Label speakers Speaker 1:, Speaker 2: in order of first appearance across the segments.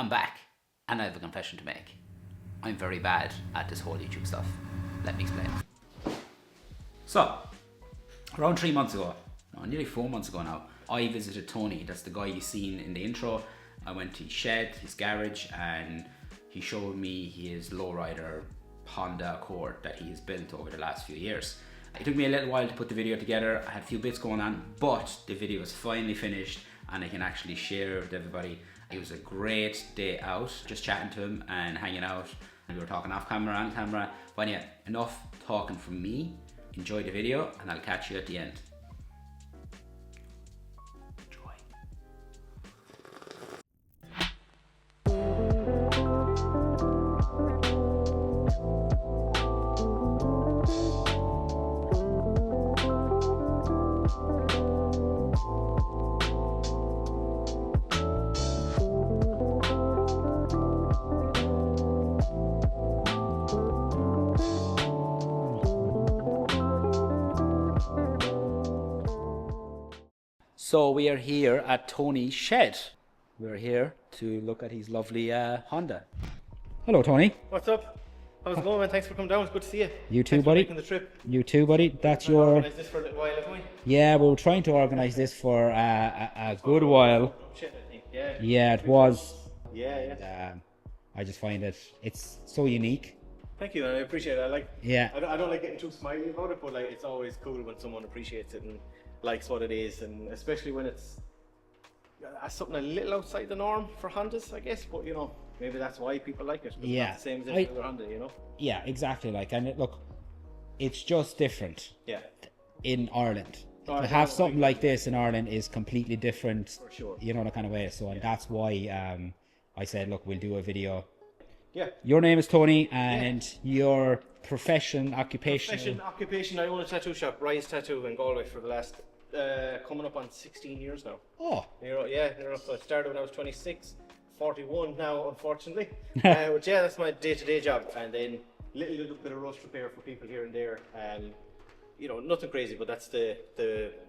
Speaker 1: I'm back, and I have a confession to make. I'm very bad at this whole YouTube stuff. Let me explain. So, around 3 months ago, no, nearly 4 months ago now, I visited Tony. That's the guy you've seen in the intro. I went to his shed, his garage, and he showed me his lowrider Honda Accord that he has built over the last few years. It took me a little while to put the video together. I had a few bits going on, but the video is finally finished and I can actually share it with everybody. It was a great day out, just chatting to him and hanging out. And we were talking off camera and camera. But yeah, enough talking from me. Enjoy the video and I'll catch you at the end. Enjoy. So we are here at Tony's shed. We're here to look at his lovely Honda. Hello, Tony.
Speaker 2: What's up? How's it going, man? Thanks for coming down. It's good to see you.
Speaker 1: You too,
Speaker 2: Thanks
Speaker 1: buddy.
Speaker 2: for making the trip.
Speaker 1: You too, buddy. That's
Speaker 2: We've
Speaker 1: your...
Speaker 2: organised this for a little while, haven't we?
Speaker 1: Yeah, we were trying to organise this for a good while.
Speaker 2: Shit, I think. Yeah.
Speaker 1: Yeah, it was.
Speaker 2: Yeah.
Speaker 1: I just find it's so unique.
Speaker 2: Thank you, and I appreciate it.
Speaker 1: Yeah.
Speaker 2: I don't like getting too smiley about it, but like it's always cool when someone appreciates it and likes what it is, and especially when it's something a little outside the norm for Hondas, I guess. But you know, maybe that's why people like it.
Speaker 1: Yeah.
Speaker 2: It's not the same as any other Honda, you know.
Speaker 1: Yeah, exactly. Look, it's just different.
Speaker 2: Yeah.
Speaker 1: In Ireland.
Speaker 2: No,
Speaker 1: To have something like this in Ireland is completely different.
Speaker 2: For sure.
Speaker 1: You know, the kind of way. So, and that's why I said, look, we'll do a video.
Speaker 2: Yeah.
Speaker 1: Your name is Tony, and your occupation.
Speaker 2: Occupation. I own a tattoo shop, Rise Tattoo in Galway, for the last coming up on 16 years now.
Speaker 1: Oh.
Speaker 2: So I started when I was 26, 41 now, unfortunately. But yeah, that's my day-to-day job, and then little bit of rust repair for people here and there. You know, nothing crazy, but that's the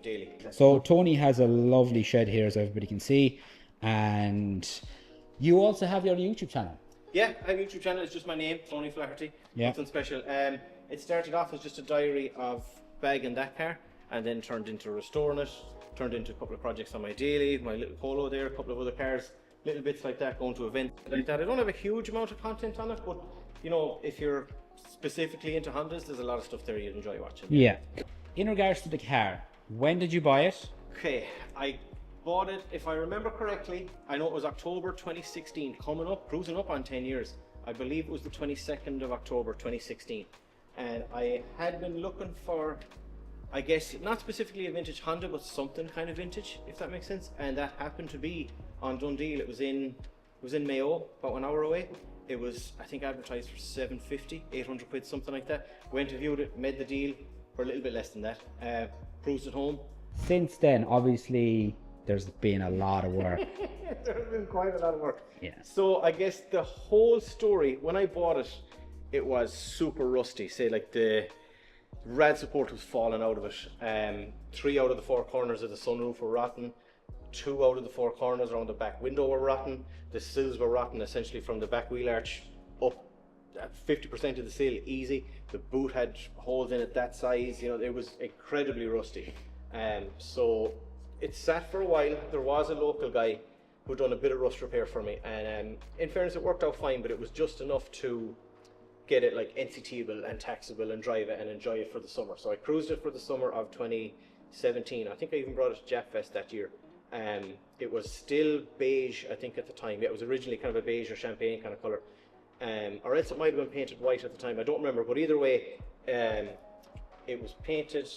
Speaker 2: daily.
Speaker 1: So Tony has a lovely shed here, as everybody can see, and you also have your YouTube channel.
Speaker 2: Yeah, I have a YouTube channel. It's just my name, Tony Flaherty.
Speaker 1: Yeah.
Speaker 2: Nothing special. It started off as just a diary of bagging that car, and then turned into restoring it, turned into a couple of projects on my daily, my little Polo there, a couple of other cars, little bits like that, going to events like that. I don't have a huge amount of content on it, but you know, if you're specifically into Hondas, there's a lot of stuff there you'd enjoy watching.
Speaker 1: Yeah. In regards to the car, when did you buy it?
Speaker 2: Okay, I bought it, if I remember correctly, I know it was October 2016, cruising up on 10 years. I believe it was the 22nd of October 2016. And I had been looking for, I guess, not specifically a vintage Honda, but something kind of vintage, if that makes sense. And that happened to be on Dundee. It was in Mayo, about an hour away. It was, I think, advertised for 750, 800 quid, something like that. Went and viewed it, made the deal for a little bit less than that. Cruised it home.
Speaker 1: Since then, obviously, there's been a lot of work.
Speaker 2: There's been quite a lot of work.
Speaker 1: Yeah. So
Speaker 2: So I guess the whole story, when I bought it, it was super rusty. Say like the rad support was falling out of it. 3 out of the 4 corners of the sunroof were rotten. 2 out of the 4 corners around the back window were rotten. The sills were rotten essentially from the back wheel arch up at 50% of the sill, easy. The boot had holes in it that size. You know, it was incredibly rusty. So it sat for a while. There was a local guy who done a bit of rust repair for me, and in fairness, it worked out fine. But it was just enough to get it like NCT-able and taxable and drive it and enjoy it for the summer. So I cruised it for the summer of 2017. I think I even brought it to Jap Fest that year. It was still beige, I think, at the time. Yeah, it was originally kind of a beige or champagne kind of colour. Or else it might have been painted white at the time, I don't remember. But either way, it was painted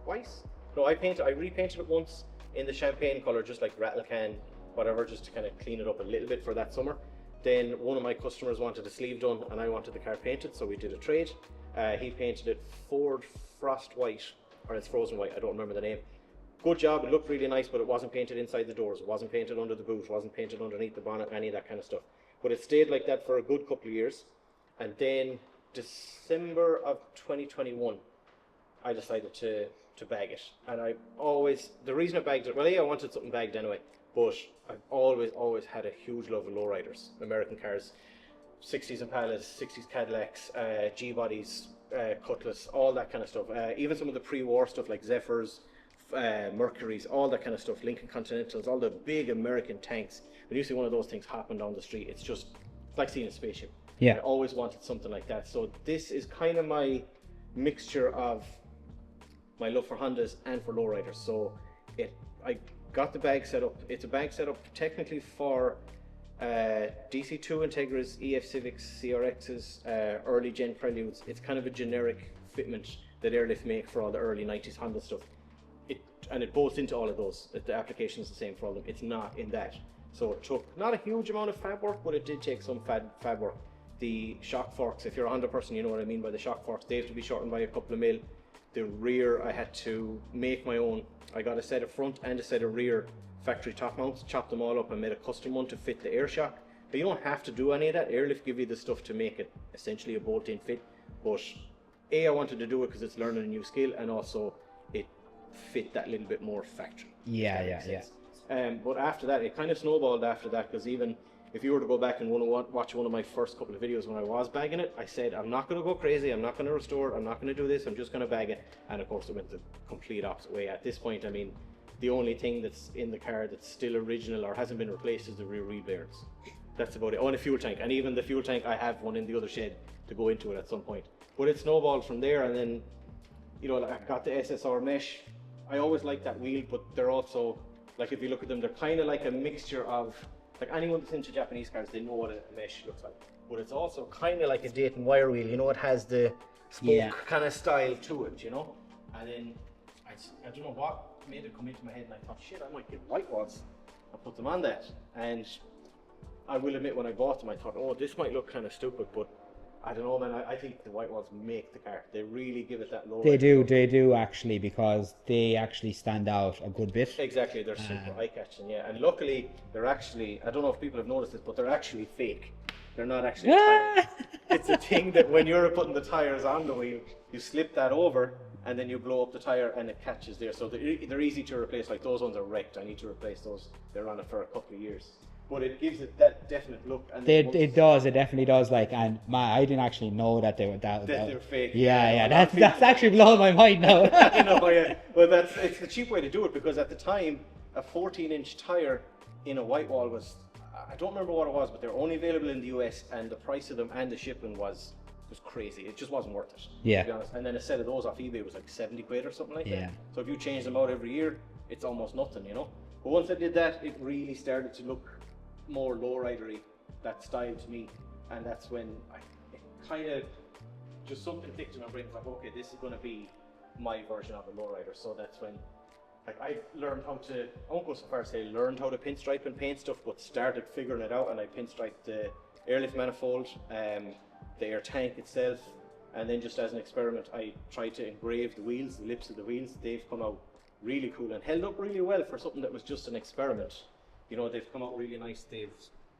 Speaker 2: twice. No, I repainted it once in the champagne colour, just like rattle can, whatever, just to kind of clean it up a little bit for that summer. Then one of my customers wanted a sleeve done and I wanted the car painted, so we did a trade. He painted it Ford Frost White, or it's Frozen White, I don't remember the name. Good job, it looked really nice, but it wasn't painted inside the doors, it wasn't painted under the boot, it wasn't painted underneath the bonnet, any of that kind of stuff. But it stayed like that for a good couple of years. And then December of 2021, I decided to bag it. And I always, the reason I bagged it, well, I wanted something bagged anyway. But I've always had a huge love of lowriders, American cars, 60s Impalas, 60s Cadillacs, G-bodies, Cutlass, all that kind of stuff. Even some of the pre-war stuff like Zephyrs, Mercuries, all that kind of stuff, Lincoln Continentals, all the big American tanks. When you see one of those things hopping down the street, it's like seeing a spaceship.
Speaker 3: Yeah.
Speaker 2: I always wanted something like that. So this is kind of my mixture of my love for Hondas and for lowriders. So I got the bag set up. It's a bag set up technically for DC2 Integras, EF Civics, CRXs, early gen Preludes. It's kind of a generic fitment that Airlift make for all the early 90s Honda stuff. And it bolts into all of those. The application is the same for all of them. It's not in that. So it took not a huge amount of fab work, but it did take some fab work. The shock forks, if you're a Honda person, you know what I mean by the shock forks. They have to be shortened by a couple of mil. The rear, I had to make my own. I got a set of front and a set of rear factory top mounts, chopped them all up and made a custom one to fit the air shock. But you don't have to do any of that. Airlift give you the stuff to make it essentially a bolt-in fit. But I wanted to do it because it's learning a new skill, and also it fit that little bit more factory.
Speaker 3: Yeah.
Speaker 2: But after that, it kind of snowballed after that, because even if you were to go back and watch one of my first couple of videos when I was bagging it, I said, I'm not going to go crazy, I'm not going to restore it, I'm not going to do this, I'm just going to bag it. And of course it went the complete opposite way. At this point, I mean, the only thing that's in the car that's still original or hasn't been replaced is the rear wheel bearings. That's about it. Oh, and a fuel tank. And even the fuel tank, I have one in the other shed to go into it at some point. But it snowballed from there, and then, you know, I got the SSR mesh. I always liked that wheel, but they're also, like, if you look at them, they're kind of like a mixture of, like, anyone that's into Japanese cars, they know what a mesh looks like. But it's also kind of like a Dayton wire wheel, you know, it has the spoke kind of style to it, you know. And then I don't know what made it come into my head, and I thought, shit, I might get white walls and put them on that. And I will admit, when I bought them, I thought, oh, this might look kind of stupid, but I don't know, man. I think the white walls make the car. They really give it that low.
Speaker 3: They do actually, because they actually stand out a good bit.
Speaker 2: Exactly, they're super eye-catching, yeah. And luckily, they're actually, I don't know if people have noticed this, but they're actually fake. They're not actually tires. It's a thing that when you're putting the tires on the wheel, you slip that over, and then you blow up the tire and it catches there. So they're easy to replace. Like, those ones are wrecked. I need to replace those. They're on it for a couple of years. But it gives it that definite look. And
Speaker 3: it definitely does. Like, and I didn't actually know that they were that
Speaker 2: they're fake.
Speaker 3: Yeah. That's actually blowing my mind now.
Speaker 2: You know, yeah. Well, it's the cheap way to do it, because at the time, a 14-inch tire in a white wall was, I don't remember what it was, but they're only available in the US, and the price of them and the shipping was crazy. It just wasn't worth it.
Speaker 3: Yeah.
Speaker 2: To be honest. And then a set of those off eBay was like 70 quid or something like that. So if you change them out every year, it's almost nothing, you know. But once I did that, it really started to look more lowridery, that style to me, and that's when it kind of just something clicked in my brain. Like, okay, this is going to be my version of a lowrider. So that's when, like, I learned how to, I won't go so far as say learned how to pinstripe and paint stuff, but started figuring it out, and I pinstriped the airlift manifold, the air tank itself, and then just as an experiment, I tried to engrave the wheels, the lips of the wheels. They've come out really cool and held up really well for something that was just an experiment. You know, they've come out really nice.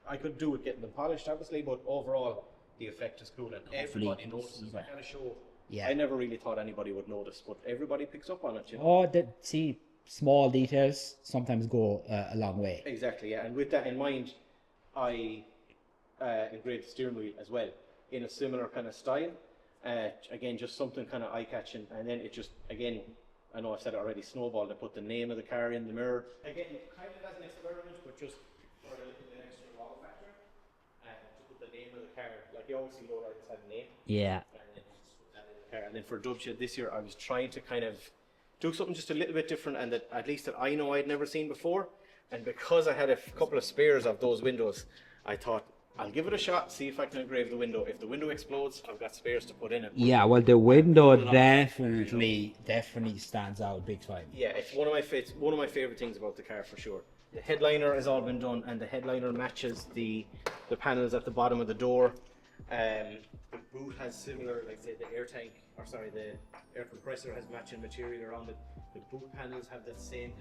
Speaker 2: I could do with getting them polished, obviously, but overall, the effect is cool, and everybody notices. Like, at a show, I never really thought anybody would notice, but everybody picks up on it, you know.
Speaker 3: See, small details sometimes go a long way.
Speaker 2: Exactly, yeah. And with that in mind, I engraved the steering wheel as well in a similar kind of style. Again, just something kind of eye-catching, and then it just, again, I know I've said it already, snowballed. I put the name of the car in the mirror. Again, kind of as an experiment, but just for the extra wow factor, and to put the name of the car. Like, you always see lowriders have a name.
Speaker 3: Yeah.
Speaker 2: And then just put that in the car. And then for Dubshed this year, I was trying to kind of do something just a little bit different, and that at least that I know I'd never seen before. And because I had a couple of spares of those windows, I thought, I'll give it a shot, see if I can engrave the window. If the window explodes, I've got spares to put in it.
Speaker 3: Yeah, well, the window definitely stands out big time.
Speaker 2: Yeah, it's one of my favorite things about the car for sure. The headliner has all been done, and the headliner matches the panels at the bottom of the door. The boot has similar, like say the air tank, or sorry, the air compressor has matching material around it. The boot panels have that same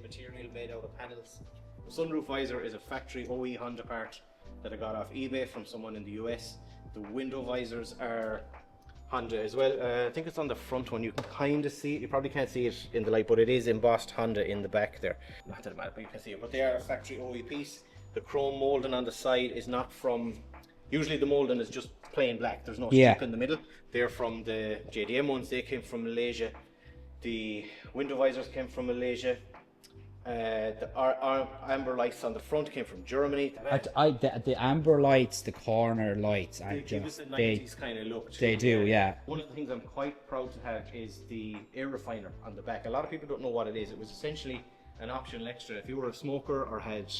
Speaker 2: material made out of panels. The sunroof visor is a factory OE Honda part that I got off eBay from someone in the US. The window visors are Honda as well. I think it's on the front one. You can kind of see it. You probably can't see it in the light, but it is embossed Honda in the back there. Not that it matters, but you can see it. But they are a factory OE piece. The chrome molding on the side is not from. Usually the molding is just plain black. There's no strip in the middle. They're from the JDM ones. They came from Malaysia. The window visors came from Malaysia. The amber lights on the front came from Germany.
Speaker 3: The amber lights, the corner lights,
Speaker 2: They give us a 90s kind of look.
Speaker 3: They do, yeah.
Speaker 2: One of the things I'm quite proud to have is the air refiner on the back. A lot of people don't know what it is. It was essentially an optional extra. If you were a smoker or had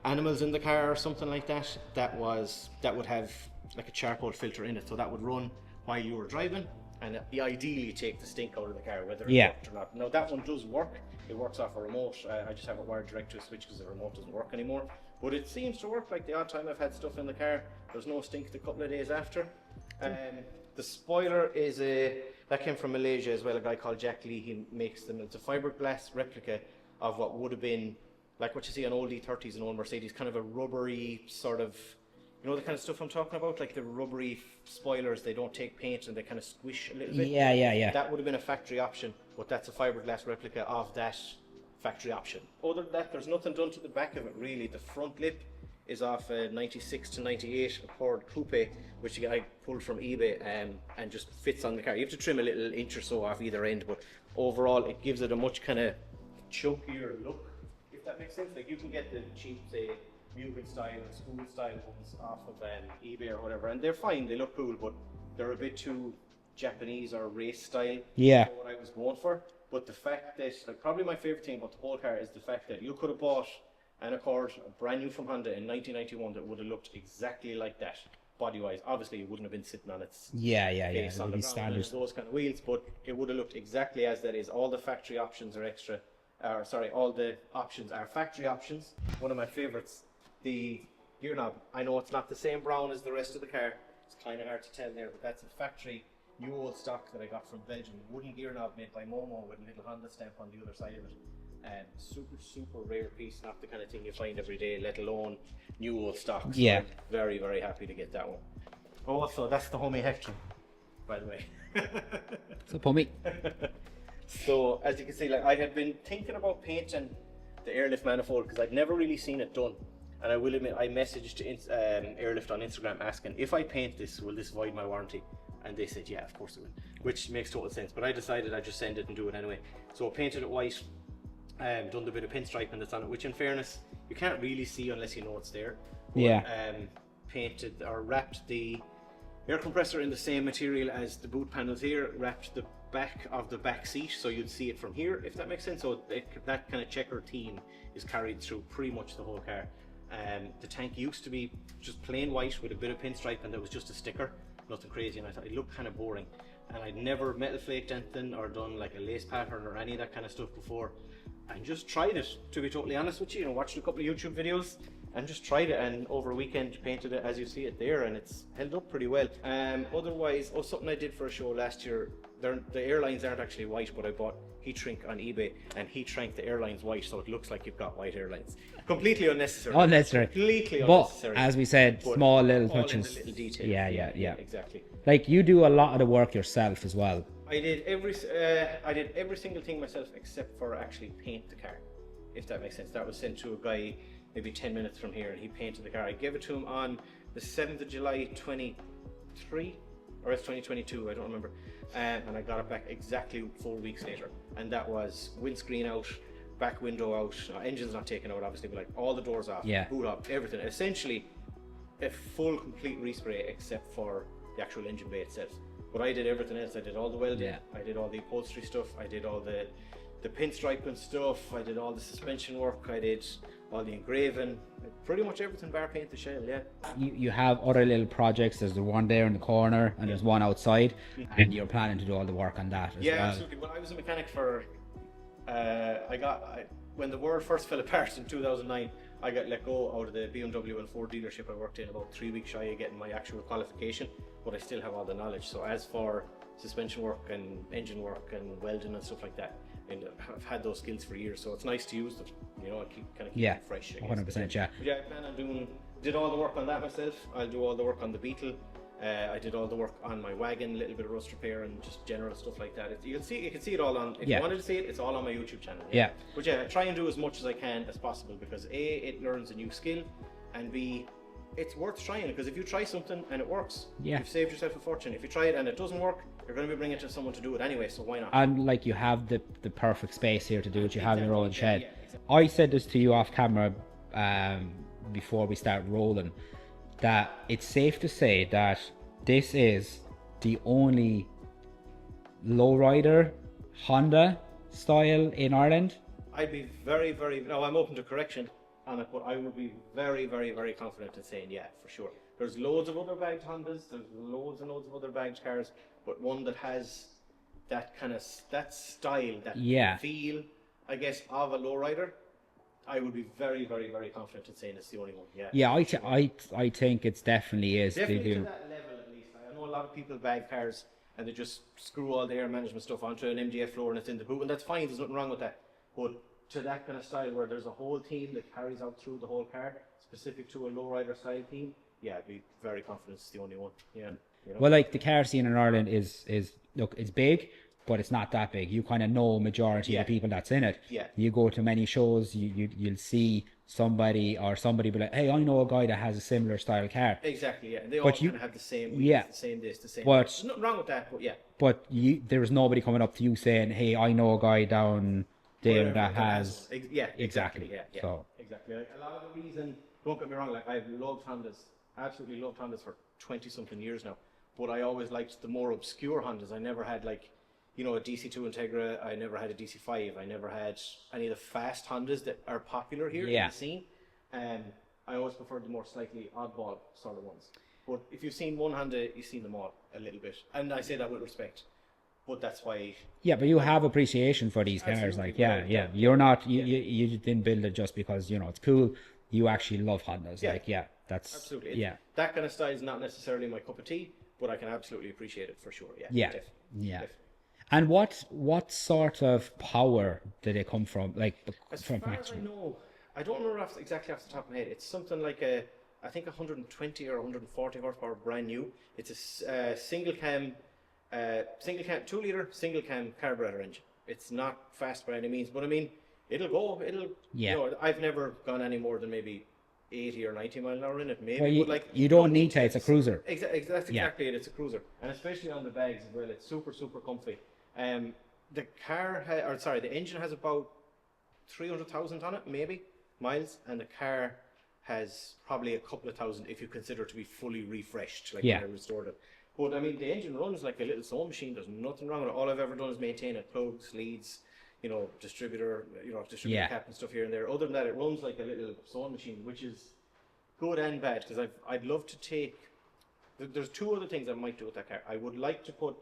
Speaker 2: animals in the car or something like that, that would have like a charcoal filter in it, so that would run while you were driving and ideally take the stink out of the car, whether it worked or not. Now that one does work. It works off a remote. I just have it wired direct to a switch because the remote doesn't work anymore. But it seems to work. Like the odd time I've had stuff in the car, there's no stink the couple of days after. The spoiler is that came from Malaysia as well. A guy called Jack Lee. He makes them. It's a fiberglass replica of what would have been like what you see on old E30s and old Mercedes, kind of a rubbery sort of, you know, the kind of stuff I'm talking about, like the rubbery spoilers. They don't take paint and they kind of squish a little bit.
Speaker 3: Yeah.
Speaker 2: That would have been a factory option, but that's a fiberglass replica of that factory option. Other than that, there's nothing done to the back of it really. The front lip is off a 96 to 98 Accord Coupe, which I pulled from eBay and just fits on the car. You have to trim a little inch or so off either end, but overall it gives it a much kind of chunkier look, if that makes sense. Like you can get the cheap, say, Mugen style or school style ones off of eBay or whatever, and they're fine, they look cool, but they're a bit too Japanese or race style for what I was going for. But the fact that, like, probably my favorite thing about the whole car is the fact that you could have bought an Accord brand new from Honda in 1991 that would have looked exactly like that body wise. Obviously it wouldn't have been sitting on its face on the ground and those kind of wheels, but it would have looked exactly as that is. All the factory options are extra, all the options are factory options. One of my favorites, the gear knob. I know it's not the same brown as the rest of the car, it's kind of hard to tell there, but that's a factory new old stock that I got from Belgium. Wooden gear knob made by Momo with a little Honda stamp on the other side of it. Super rare piece, not the kind of thing you find every day, let alone new old stock. So I'm very happy to get that one. Also, that's the homie Hector, by the way.
Speaker 3: So homie.
Speaker 2: So as you can see, like, I had been thinking about painting the airlift manifold because I'd never really seen it done. And I will admit, I messaged Airlift on Instagram asking, if I paint this, will this void my warranty? And they said, yeah, of course it will, which makes total sense. But I decided I'd just send it and do it anyway. So I painted it white, done the bit of pinstriping that's on it, which in fairness, you can't really see unless you know it's there. But, painted or wrapped the air compressor in the same material as the boot panels here, wrapped the back of the back seat so you'd see it from here, if that makes sense. So that kind of checker theme is carried through pretty much the whole car. The tank used to be just plain white with a bit of pinstripe and there was just a sticker, nothing crazy, and I thought it looked kind of boring. And I'd never metal flaked anything or done like a lace pattern or any of that kind of stuff before, and just tried it, to be totally honest with you. You know, watched a couple of YouTube videos and just tried it, and over a weekend painted it as you see it there, and it's held up pretty well. Otherwise, something I did for a show last year, the airlines aren't actually white, but I bought heat shrink on eBay and heat shrank the airlines white so it looks like you've got white airlines. Completely unnecessary. Completely unnecessary.
Speaker 3: But as we said, small little touches.
Speaker 2: Little details.
Speaker 3: Yeah,
Speaker 2: exactly.
Speaker 3: Like you do a lot of the work yourself as well.
Speaker 2: I did every single thing myself except for actually paint the car, if that makes sense. That was sent to a guy maybe 10 minutes from here and he painted the car. I gave it to him on the 7th of July 23 or it's 2022, I don't remember. And I got it back exactly 4 weeks later, and that was windscreen out, back window out, engine's not taken out obviously, but like all the doors off, boot off, everything. Essentially a full complete respray except for the actual engine bay itself. But I did everything else. I did all the welding, I did all the upholstery stuff, I did all the pinstriping stuff, I did all the suspension work, I did all the engraving, pretty much everything bar paint the shell.
Speaker 3: You have other little projects. There's the one there in the corner and there's one outside, and you're planning to do all the work on that as well.
Speaker 2: Absolutely. Well, I was a mechanic for when the world first fell apart in 2009, I got let go out of the BMW and Ford dealership I worked in about 3 weeks shy of getting my actual qualification, but I still have all the knowledge. So as for suspension work and engine work and welding and stuff like that, and I've had those skills for years, so it's nice to use them. You know, I keep it fresh.
Speaker 3: 100%.
Speaker 2: I plan on did all the work on that myself. I'll do all the work on the Beetle. I did all the work on my wagon, a little bit of rust repair and just general stuff like that. You can see it all on, if you wanted to see it, it's all on my YouTube channel.
Speaker 3: Yeah.
Speaker 2: But yeah, I try and do as much as I can as possible, because A, it learns a new skill, and B, it's worth trying, because if you try something and it works, you've saved yourself a fortune. If you try it and it doesn't work, you're going to be bringing it to someone to do it anyway, so why not?
Speaker 3: And like, you have the perfect space here to do it. You have your own shed.
Speaker 2: Yeah, exactly.
Speaker 3: I said this to you off camera before we start rolling, that it's safe to say that this is the only lowrider Honda style in Ireland.
Speaker 2: I'd be very, very, no, I'm open to correction on it, but I would be very, very, very confident in saying, yeah, for sure. There's loads of other bagged Hondas, there's loads and loads of other bagged cars, but one that has that kind of, that style, that feel, I guess, of a lowrider, I would be very, very, very confident in saying it's the only one. Yeah.
Speaker 3: Yeah, I think it's definitely is.
Speaker 2: Definitely to that level at least. I know a lot of people bag cars and they just screw all the air management stuff onto an MDF floor and it's in the boot, and that's fine. There's nothing wrong with that. But to that kind of style where there's a whole team that carries out through the whole car, specific to a lowrider style team, yeah, I'd be very confident it's the only one. Yeah. You know?
Speaker 3: Well, like, the car scene in Ireland is look, it's big, but it's not that big. You kind of know majority of the people that's in it.
Speaker 2: Yeah.
Speaker 3: You go to many shows, you'll see somebody be like, hey, I know a guy that has a similar style car.
Speaker 2: Exactly, yeah. And they all kind of have the same wheels, the same this, the same.
Speaker 3: But
Speaker 2: there's nothing wrong with that, but yeah.
Speaker 3: But there was nobody coming up to you saying, hey, I know a guy down there that has.
Speaker 2: Yeah, exactly. Yeah.
Speaker 3: So.
Speaker 2: Exactly. Like, a lot of the reason, don't get me wrong, like, I've loved Hondas, absolutely loved Hondas for 20 something years now. But I always liked the more obscure Hondas. I never had, like, you know, a DC2 Integra, I never had a DC5, I never had any of the fast Hondas that are popular here in the scene. I always preferred the more slightly oddball sort of ones. But if you've seen one Honda, you've seen them all a little bit. And I say that with respect. But that's why...
Speaker 3: Yeah, but you have appreciation for these cars. Like, you're not... You didn't build it just because, you know, it's cool. You actually love Hondas.
Speaker 2: Yeah.
Speaker 3: Like, that's...
Speaker 2: Absolutely. That kind of style is not necessarily my cup of tea, but I can absolutely appreciate it for sure. Yeah. Definitely.
Speaker 3: And what sort of power did it come from? Like,
Speaker 2: as
Speaker 3: from
Speaker 2: far as I know, I don't remember exactly off the top of my head. It's something like I think 120 or 140 horsepower, brand new. It's a single cam, 2 liter single cam carburetor engine. It's not fast by any means, but I mean, it'll go. You know, I've never gone any more than maybe 80 or 90 mile an hour in it. Maybe,
Speaker 3: well, you don't need to. It's a cruiser.
Speaker 2: That's exactly it. It's a cruiser, and especially on the bags as well. It's super, super comfy. The engine has about 300,000 on it, maybe, miles, and the car has probably a couple of thousand if you consider it to be fully refreshed, like when I restored it. But I mean, the engine runs like a little sewing machine. There's nothing wrong with it. All I've ever done is maintain it, plugs, leads, you know, distributor cap and stuff here and there. Other than that, it runs like a little sewing machine, which is good and bad, because I'd love to take... There's two other things I might do with that car. I would like to put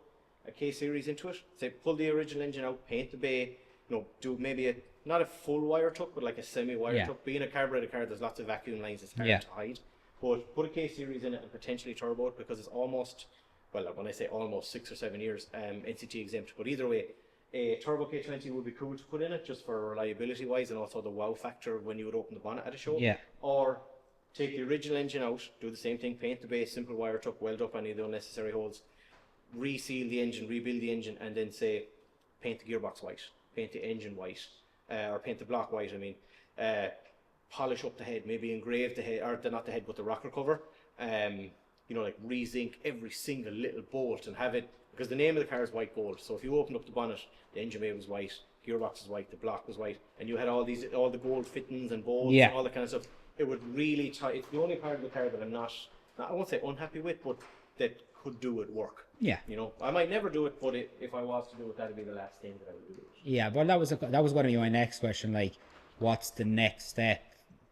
Speaker 2: a K-series into it, say pull the original engine out, paint the bay, you know, do maybe not a full wire tuck, but like a semi-wire tuck. Being a carbureted car, there's lots of vacuum lines, it's hard to hide. But put a K-series in it and potentially turbo it, because it's almost, well, when I say almost 6 or 7 years, NCT exempt. But either way, a turbo K20 would be cool to put in it, just for reliability wise, and also the wow factor when you would open the bonnet at a show. Or take the original engine out, do the same thing, paint the base, simple wire tuck, weld up any of the unnecessary holes, reseal the engine, rebuild the engine, and then say paint the gearbox white, paint the engine white, or paint the block white, I mean, polish up the head, maybe engrave the head, or not the head, but the rocker cover, you know, like re-zinc every single little bolt and have it, because the name of the car is white gold, so if you opened up the bonnet, the engine bay was white, gearbox was white, the block was white, and you had all the gold fittings and bolts and all that kind of stuff, it would really it's the only part of the car that I'm not, I won't say unhappy with, but that could do it work. You know, I might never do it, but if I was to do it, that'd be the last thing that I would do.
Speaker 3: Yeah, but that was going to be my next question. Like, what's the next step?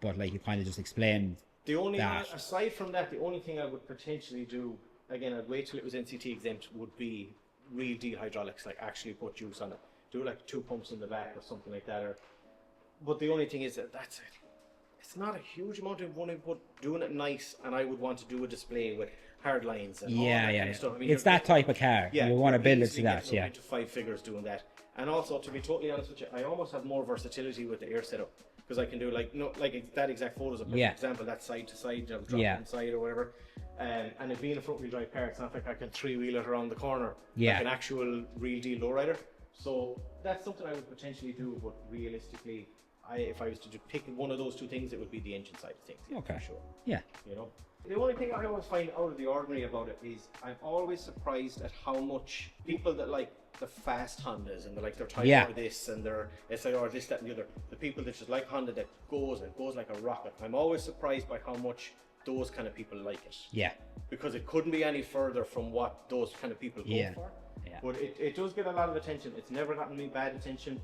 Speaker 3: But like, you kind of just explained.
Speaker 2: The only aside from that, the only thing I would potentially do, again, I'd wait till it was NCT exempt, would be real deal hydraulics, like actually put juice on it. Do like 2 pumps in the back or something like that. But the only thing is that's it. It's not a huge amount of money, but doing it nice, and I would want to do a display with hard lines and all that kind of stuff. I mean,
Speaker 3: it's that type of car. You want to build it to that.
Speaker 2: Into 5 figures doing that. And also, to be totally honest with you, I almost have more versatility with the air setup, because I can do like that exact photos of example, that side to side, drop inside or whatever. And it being a front wheel drive car, it's not like I can 3-wheel it around the corner
Speaker 3: Yeah.
Speaker 2: like an actual real deal lowrider. So that's something I would potentially do, but realistically, if I was to just pick one of those two things, it would be the engine side of things. Yeah,
Speaker 3: Okay.
Speaker 2: for sure.
Speaker 3: Yeah.
Speaker 2: You know, the only thing I always find out of the ordinary about it is I'm always surprised at how much people that like the fast Hondas and they're like their Type
Speaker 3: Yeah.
Speaker 2: R this and their SIR this, that and the other, the people that just like Honda that goes like a rocket. I'm always surprised by how much those kind of people like it.
Speaker 3: Yeah.
Speaker 2: Because it couldn't be any further from what those kind of people go
Speaker 3: Yeah.
Speaker 2: for.
Speaker 3: Yeah.
Speaker 2: But it does get a lot of attention. It's never gotten me bad attention.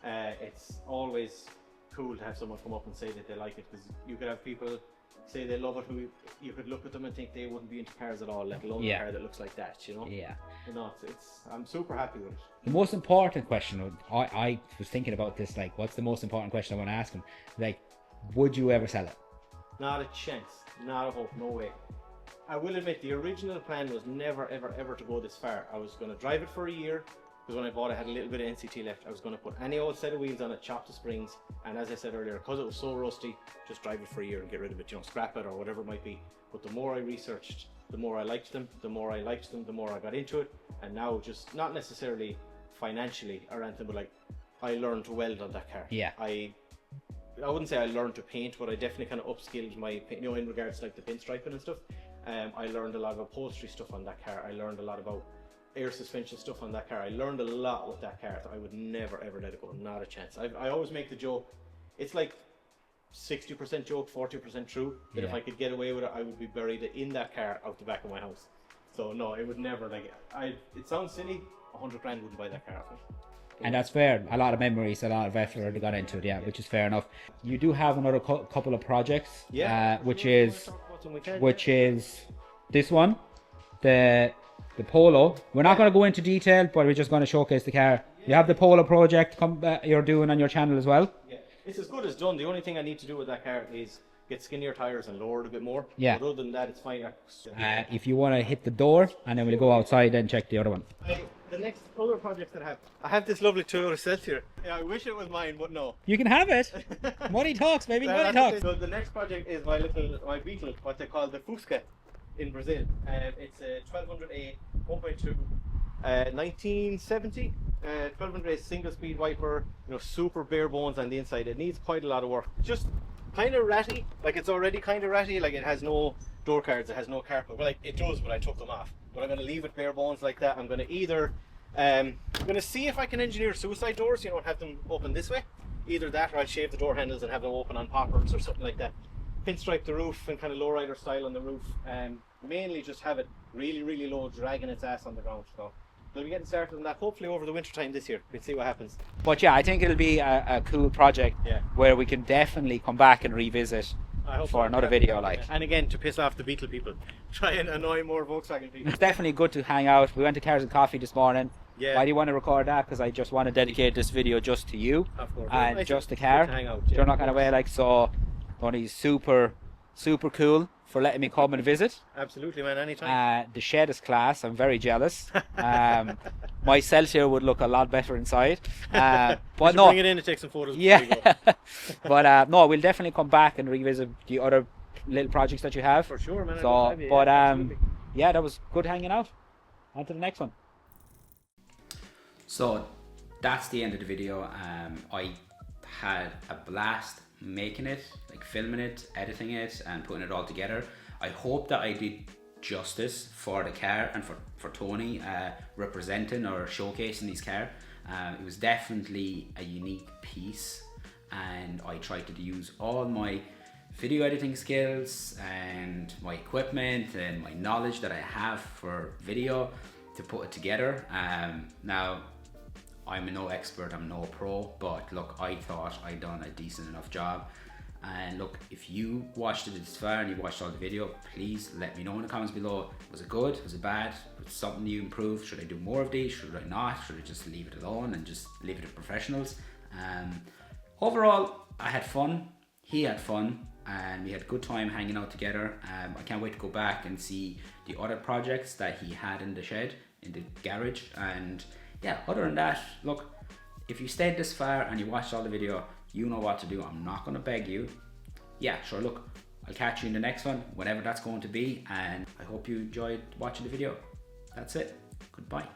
Speaker 2: It's always cool to have someone come up and say that they like it, because you could have people say they love it who you could look at them and think they wouldn't be into cars at all, let alone
Speaker 3: Yeah.
Speaker 2: a car that looks like that, you know?
Speaker 3: Yeah.
Speaker 2: You know, it's I'm super happy with it.
Speaker 3: The most important question, I was thinking about this, like, what's the most important question I want to ask him? Like, would you ever sell it?
Speaker 2: Not a chance, not a hope, no way. I will admit the original plan was never ever to go this far. I was going to drive it for a year, because when I bought it I had a little bit of NCT left. I was going to put any old set of wheels on it, chop the springs, and as I said earlier, because it was so rusty, just drive it for a year and get rid of it, you know, scrap it or whatever it might be. But the more I researched, the more I liked them, the more I got into it, and now just not necessarily financially or anything, but like I learned to weld on that car.
Speaker 3: Yeah.
Speaker 2: I wouldn't say I learned to paint, but I definitely kind of upskilled my, you know, in regards to like the pinstriping and stuff. I learned a lot of upholstery stuff on that car. I learned a lot about air suspension stuff on that car. I learned a lot with that car that I would never ever let it go, not a chance. I always make the joke, it's like 60% joke, 40% true, that if
Speaker 3: Yeah.
Speaker 2: I could get away with it, I would be buried in that car out the back of my house. So no, it would never, like, it sounds silly, 100 grand wouldn't buy that car off me.
Speaker 3: And that's fair. A lot of memories, a lot of effort already got into it, yeah, which is fair enough. You do have another couple of projects, which is this one, the Polo. We're not going to go into detail, but we're just going to showcase the car. You have the Polo project you're doing on your channel as well.
Speaker 2: Yeah, it's as good as done. The only thing I need to do with that car is get skinnier tires and lower it a bit more.
Speaker 3: Yeah.
Speaker 2: But other than that, it's fine.
Speaker 3: If you want to hit the door, and then we'll go outside and check the other one.
Speaker 2: The next other project that I have this lovely Toyota Stealth here. Yeah, I wish it was mine, but no.
Speaker 3: You can have it. Money talks, baby. Money talks.
Speaker 2: So the next project is my Beetle, what they call the Fusca in Brazil. It's a 1200A 1.2, 1970. 1200A single speed wiper, you know, super bare bones on the inside. It needs quite a lot of work. Just kind of ratty, like it's already kind of ratty, like it has no door cards, it has no carpet. Well, like it does, but I took them off. But I'm going to leave it bare bones like that. I'm going to either, I'm going to see if I can engineer suicide doors, you know, and have them open this way. Either that, or I'll shave the door handles and have them open on poppers or something like that. Pinstripe the roof and kind of lowrider style on the roof. Mainly just have it really low, dragging its ass on the ground. So we'll be getting started on that hopefully over the winter time this year. We'll see what happens.
Speaker 3: But yeah, I think it'll be a cool project,
Speaker 2: Yeah.
Speaker 3: where we can definitely come back and revisit for another video, like.
Speaker 2: And again, to piss off the Beetle people, try and annoy more Volkswagen people.
Speaker 3: It's definitely good to hang out. We went to Cars and Coffee this morning.
Speaker 2: Yeah.
Speaker 3: Why do you want to record that? Because I just want to dedicate this video just to you,
Speaker 2: Of course.
Speaker 3: and
Speaker 2: Nice
Speaker 3: just the
Speaker 2: to
Speaker 3: car.
Speaker 2: hang out,
Speaker 3: You're not going to wear, like, so Tony's super cool for letting me come and visit.
Speaker 2: Absolutely, man, anytime.
Speaker 3: The shed is class. I'm very jealous. My Celsius would look a lot better inside. But no,
Speaker 2: Bring it in and take some photos. before
Speaker 3: yeah.
Speaker 2: you go.
Speaker 3: But no, we'll definitely come back and revisit the other little projects that you have.
Speaker 2: For sure, man.
Speaker 3: So,
Speaker 2: I'd love to have you,
Speaker 3: but
Speaker 2: yeah, absolutely.
Speaker 3: yeah, that was good hanging out. On to the next one.
Speaker 1: So that's the end of the video. I had a blast making it, like filming it, editing it, and putting it all together. I hope that I did justice for the car and for Tony representing or showcasing his car. It was definitely a unique piece, and I tried to use all my video editing skills and my equipment and my knowledge that I have for video to put it together. Now, I'm no expert, I'm no pro, but look, I thought I'd done a decent enough job. And look, if you watched it this far and you watched all the video, please let me know in the comments below. Was it good? Was it bad? Was it something you improved? Should I do more of these? Should I not? Should I just leave it alone and just leave it to professionals? Overall, I had fun. He had fun, and we had a good time hanging out together. I can't wait to go back and see the other projects that he had in the shed, in the garage. And yeah, other than that, look, if you stayed this far and you watched all the video, you know what to do. I'm not going to beg you. Yeah, sure, look, I'll catch you in the next one, whenever that's going to be, and I hope you enjoyed watching the video. That's it. Goodbye.